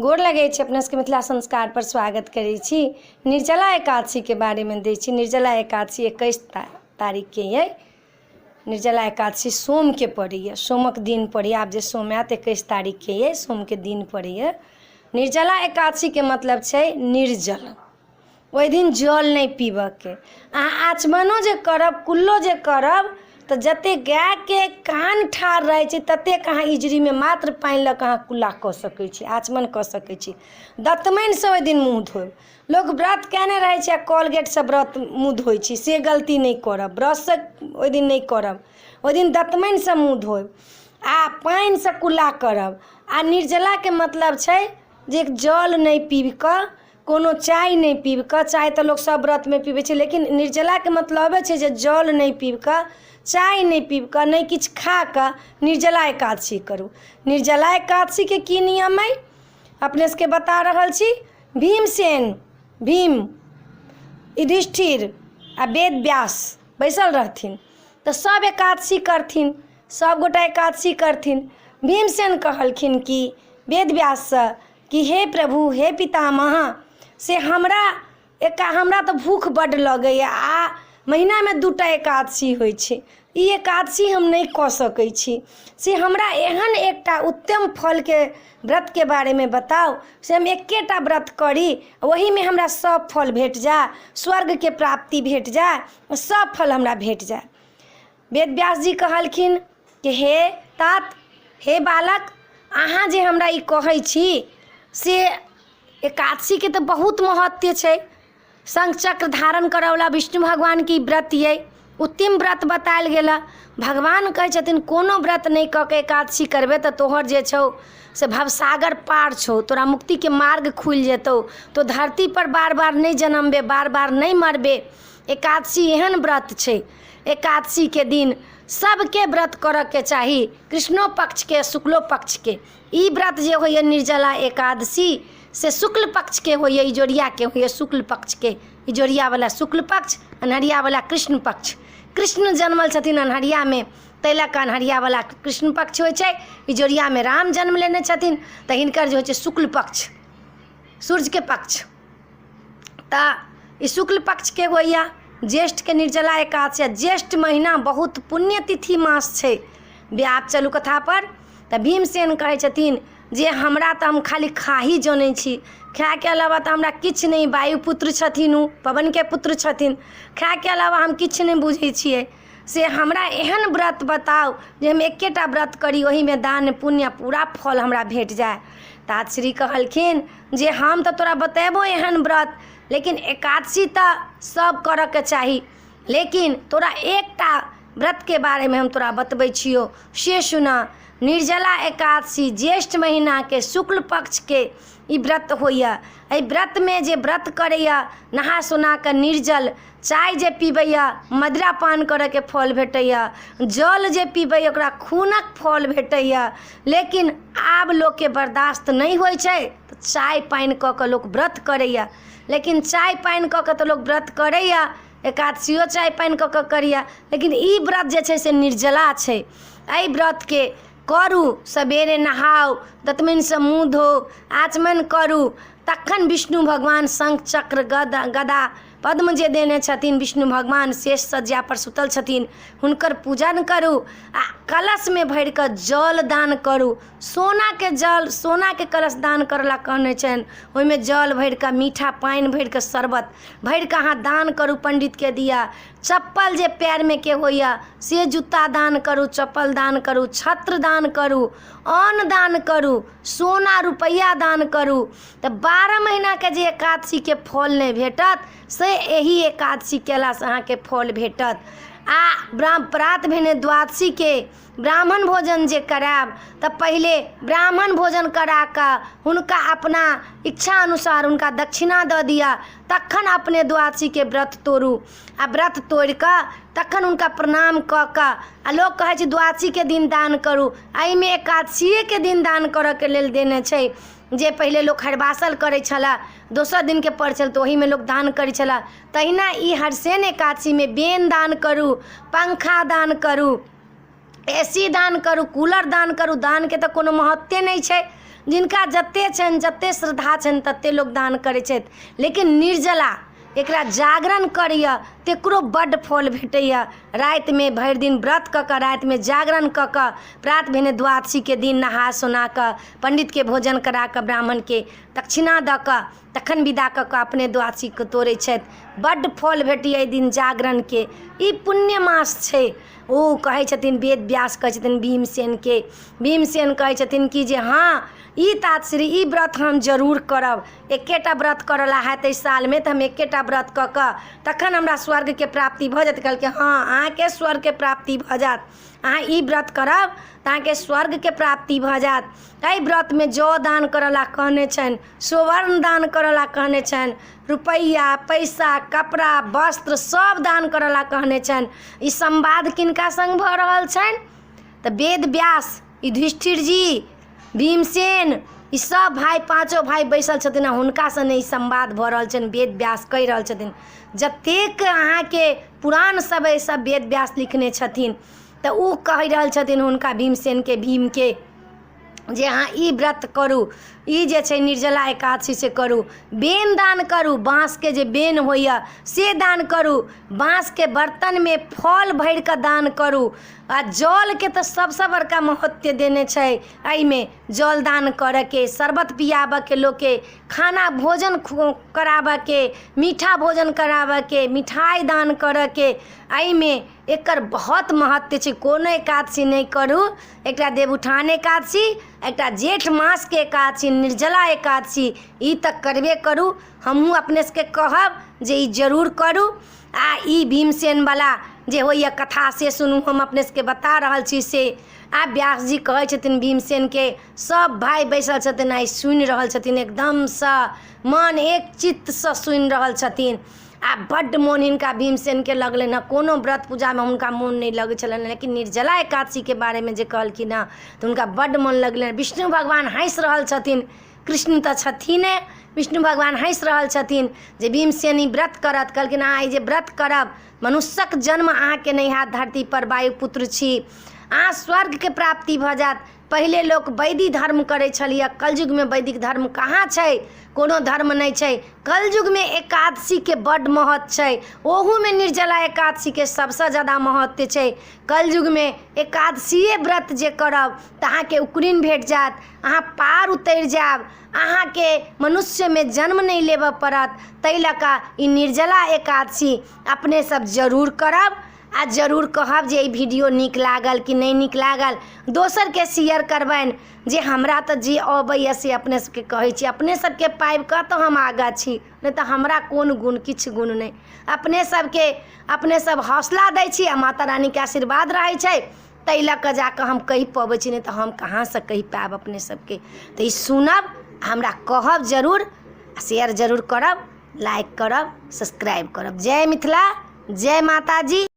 गोर लगै छै अपना सबके मिथिला संस्कार पर स्वागत करै छी। निर्जला एकादशी के बारे में दै छी। निर्जला एकादशी 21 तारीख के ये। निर्जला एकादशी सोम के पड़ैए, सोमक दिन पड़ैए। आब जे सोम आयत 21 तारीख के ये, सोम के दिन पड़ैए। निर्जला एकादशी के मतलब छै निर्जल। ओहि दिन जल नहीं पीबऽ के। अहाँ आचमनो जे करब, कुल्लो जे करब तो जते गाय के कान ठाढ़ रहे छै ततेक अहाँ इजरी में मात्र पानि लऽ कऽ अहाँ कुल्ला कऽ सकै छी, आचमन कऽ सकै छी। दतमनि से ओहि दिन मुँह धोब। लोग व्रत केने रहे छै, कोलगेट से व्रत मुँह धोइ छी, से गलती नहीं करब। ब्रश से ओहि दिन नहीं करब। ओहि दिन दतमनि से मुँह धोब आ पानि से कुल्ला करब। आ निर्जला के मतलब छै जे जल नहीं पीब कऽ, कोनो चाय नहीं पीब कऽ। चाय तो लोग सब व्रत में पीबे छै, लेकिन निर्जला के मतलब छै जे जल नहीं पीब कऽ, चाय नहीं पीब कऽ, नहीं किछ खा कऽ निर्जला एकादशी करू। निर्जला एकादशी के की नियम है अपने सबके बता रहल छी। भीमसेन, भीम, युधिष्ठिर आ वेद व्यास बैसल रहथिन तो सब एकादशी करथिन, सब गोटा एकादशी करथिन। भीमसेन कहलखिन कि वेद व्यास से कि हे प्रभु, हे पितामह, से हमरा तो भूख बड्ड लगैए आ महीना में 2टा एकादशी होइ छै। ई एकादशी हम नहीं कऽ सकै छी। से हमरा एहन एकटा उत्तम फल के व्रत के बारे में बताओ, से हम एकेटा व्रत करी, वही में हमरा सब फल भेट जाए, स्वर्ग के प्राप्ति भेट जाए, सब फल हमरा भेट जाए। वेद व्यास जी कहलखिन कि हे तात, हे बालक, अहाँ जे हमरा ई कहै छी से एकादशी के तो बहुत महत्व छै। शंख चक्र धारण करवला विष्णु भगवान की व्रत ये, उत्तम व्रत बतायल गेला। भगवान कहै छथिन कोनो व्रत नहीं कऽ के एकादशी करबे तो तोहर जे छौ से भवसागर पार छौ, तोरा मुक्ति के मार्ग खुल जेतौ, तो धरती पर बार बार नहीं जन्मबे, बार बार नहीं मरबे। एकादशी एहन व्रत छै। एकादशी के दिन सबके व्रत करऽ के चाही, कृष्णो पक्ष के शुक्लो पक्ष के। ई व्रत जे होइए निर्जला एकादशी से शुक्ल पक्ष के होइए, इजोरिया के होइए शुक्ल पक्ष के। इजोरिया वाला शुक्ल पक्ष, अन्हरिया वाला कृष्ण पक्ष। कृष्ण जन्मल छथिन अन्हरिया में, तैलक अन्हरिया वाला कृष्ण पक्ष होइ छै। इजोरिया में राम जन्म लेने छथिन तो हिनकर जे होइ छै शुक्ल पक्ष, सूर्य के पक्ष। तऽ ई शुक्ल पक्ष के होइए। ज्येष्ठ के निर्जला एकादशी, ज्येष्ठ महीना बहुत पुण्यतिथि मास छै। आब चलू कथा पर। तऽ भीमसेन कहै छथिन जे हमरा तो हम खाली खा ही जानै छी, खाए के अलावा तो हमरा किछ नहीं। वायुपुत्र छथिन, ओ पवन के पुत्र छथिन, खाए के अलावा हम किछ नहीं बुझै छियै। से हमरा एहन व्रत बताओ जे हम एकेटा व्रत करी, वही में दान पुण्य पूरा फल हमरा भेट जाए। तात श्री कहलखिन जे हम तो तोरा बतेबो एहन व्रत, लेकिन एकादशी तो सब करऽ के चाही, लेकिन तोरा एकटा व्रत के बारे में हम तोरा बतबै छियो, से सुना। निर्जला एकादशी ज्येष्ठ महीना के शुक्ल पक्ष के ई व्रत होइए। एहि व्रत में जे व्रत करैया, नहा सोना के निर्जल, चाय जे पीबैया मदिरा पान करऽ के फल भेटैया, जल जे पीबैया ओकरा खूनक फल भेटैया। लेकिन आब लोग के बर्दाश्त नहीं होइ छै तो चाय पानि कऽ के लोग व्रत करैया। लेकिन चाय पानि कऽ के तो लोग व्रत करैया, एकादशियो चाय पानि कऽ के करैया, लेकिन ई व्रत जे छै से निर्जला छै। एहि व्रत के करू, सवेरे नहाओ, दतमनि से मुँह धो, आचमन करू, तखन विष्णु भगवान शंख चक्र गदा पद्म जे देने छथिन, विष्णु भगवान शेष सज्जा पर सुतल छथिन, हुनकर पूजन करू आ कलश में भरि कऽ जल दान करू। सोना के जल, सोना के कलश दान करला कहने छनि। ओहिमे जल भरि कऽ, मीठा पानि भरि कऽ, शरबत भरि कऽ अहाँ दान करू, पंडित के दिया। चप्पल जे पैर में के होइया से जूता दान करू, चप्पल दान करू, छत्र दान करू, अन्न दान करू, सोना रुपैया दान करू। तऽ 12 महीना के जे एकादशी के फल नहीं भेटत से यही एकादशी केला से अहाँ के फल भेटत। आ प्रात भेने द्वादशी के ब्राह्मण भोजन जे करायब तऽ पहले ब्राह्मण भोजन करा कऽ हुनका अपना इच्छा अनुसार हुनका दक्षिणा दऽ दिया, तखन अपने द्वादशी के व्रत तोड़ू। आ व्रत तोड़ कऽ तखन हुनका प्रणाम कऽ कऽ आ लोग कहै छै द्वादशी के दिन दान करू। एहिमे एकादशिये के दिन दान करऽ के लेल देने छै। जे पहले लोग हरवासल करै छला, दोसर दिन के पड़ छल तो वही में लोग दान करै छला, तहिना ई हरसेन एकादशी में बेन दान करू, पंखा दान करू, एसी दान करू, कूलर दान करू। दान के तो कोनो महत्व नहीं छै। जिनका जते छनि जते श्रद्धा छनि तते लोग दान करै छथि। लेकिन निर्जला एकरा जागरण करिए तेकरो बड्ड फल भेटैए। राति में भरि दिन व्रत कऽ कऽ राति में जागरण कऽ कऽ प्रात भेने द्वादशी के दिन नहा सोना कऽ पंडित के भोजन करा कऽ ब्राह्मण के दक्षिणा दऽ कऽ तखन विदा कऽ कऽ अपने द्वादशी के तोड़ै छथि। बड्ड फल भेटैए दिन जागरण के। ई पुण्य मास छै। ओ कहै छथिन वेद व्यास कहै छथिन भीमसेन के, भीमसेन कहै छथिन कि जे हाँ ई तातश्री ई व्रत हम जरूर करब। एकेटा व्रत करला है तेइस साल में तो हम एकेटा व्रत कऽ कऽ तखन हमरा स्वर्ग के प्राप्ति भऽ जायत। कहलकै हाँ अहाँके स्वर्ग के प्राप्ति भऽ जायत, अहाँ ई व्रत करब तऽ अहाँके स्वर्ग के प्राप्ति भऽ जायत। एहि व्रत में जौ दान करला कहने छनि, स्वर्ण दान करला कहने छनि, रुपैया पैसा कपड़ा वस्त्र सब दान करला कहने छनि। ई संवाद किनका संग भऽ रहल छनि तऽ वेद व्यास, युधिष्ठिर जी, भीमसेन, ई सब भाई पाँचों भाई बैसल छथिन आ हुनका सने ई संवाद भऽ रहल छनि। वेद व्यास कहि रहल छथिन जतेक अहाँके पुराण सब अइ सब वेद व्यास लिखने छथिन। तऽ ओ कहि रहल छथिन हुनका भीमसेन के भीम के जे अहाँ ई व्रत करू, ई जे छै निर्जला एकादशी से करू। बेन दान करू, बाँस के जे बेन होइए से दान करू, बाँस के बर्तन में फल भरि कऽ दान करू। आ जल के तो सबसे बड़का महत्व देने छै। एहिमे जल दान करे के, शरबत पियाबे के, लोग के खाना भोजन कराबे के, मीठा भोजन कराबे के, मिठाई दान करे के, एहिमे एकर बहुत महत्व छै। कोनो एकादशी नहीं करू, एकटा देवउठान एकादशी, एकटा जेठ मास के एकादशी निर्जला एकादशी ई तक करबे करू। हमहूँ अपने सबके कहब जे ई जरूर करू। आ ई भीमसेन वाला जे होइए कथा से सुनू, हम अपने सबके बता रहल छी से। आ व्यास जी कहै छथिन भीमसेन के, सब भाई बैसल छथिन आ सुनि रहल छथिन एकदम से मन एक चित्त से सुनि रहल छथिन। आ बड्ड मोन हिनका भीमसेन के लगलै ना, कोनो व्रत पूजा में हुनका मोन नहीं लगै छलनि, लेकिन निर्जला एकादशी के बारे में जे कहलखिन ना तऽ हुनका बड्ड मोन लगलै। विष्णु भगवान हँसि रहल छथिन, कृष्ण तऽ छथिने, विष्णु भगवान हँसि रहल छथिन जे भीमसेन ई व्रत करत। कहलखिन अहाँ ई जे व्रत करब मनुष्यक जन्म अहाँके नहीं हैत, धरती पर वायुपुत्र छी, अहाँ स्वर्ग के प्राप्ति भऽ जायत। पहले लोग वैदिक धर्म करे छलिए, कलयुग में वैदिक धर्म कहाँ छै, कोनो धर्म नहीं छै। कलयुग में एकादशी के बड्ड महत्व छै, ओहू में निर्जला एकादशी के सबसे ज़्यादा महत्व छै। कलयुग में एकादशीए व्रत जे करब तऽ अहाँके उकुरीन भेट जायत, अहाँ पार उतरि जायब, अहाँके मनुष्य में जन्म नहीं लेबऽ पड़त। ताहि लऽ कऽ ई निर्जला एकादशी अपने सब जरूर करब। आ जरूर कहब जे ई वीडियो नीक लागल कि नहीं नीक लागल, दोसर के शेयर करबनि। जे हमरा तऽ जे अबैए से अपने सबके कहै छी, अपने सबके पाबि कऽ तऽ हम आगाँ छी, नहीं तऽ हमरा कोन गुण, किछु गुण नहीं। अपने सब हौसला दै छी आ माता रानी के आशीर्वाद रहै छै, ताहि लऽ कऽ जाकऽ हम कहि पबै छी, नहीं तऽ हम कहाँ से कहि पायब अपने सबके। तऽ ई सुनब, हमरा कहब जरूर, शेयर जरूर करब, लाइक करब, सब्सक्राइब करब। जय मिथिला, जय माता जी।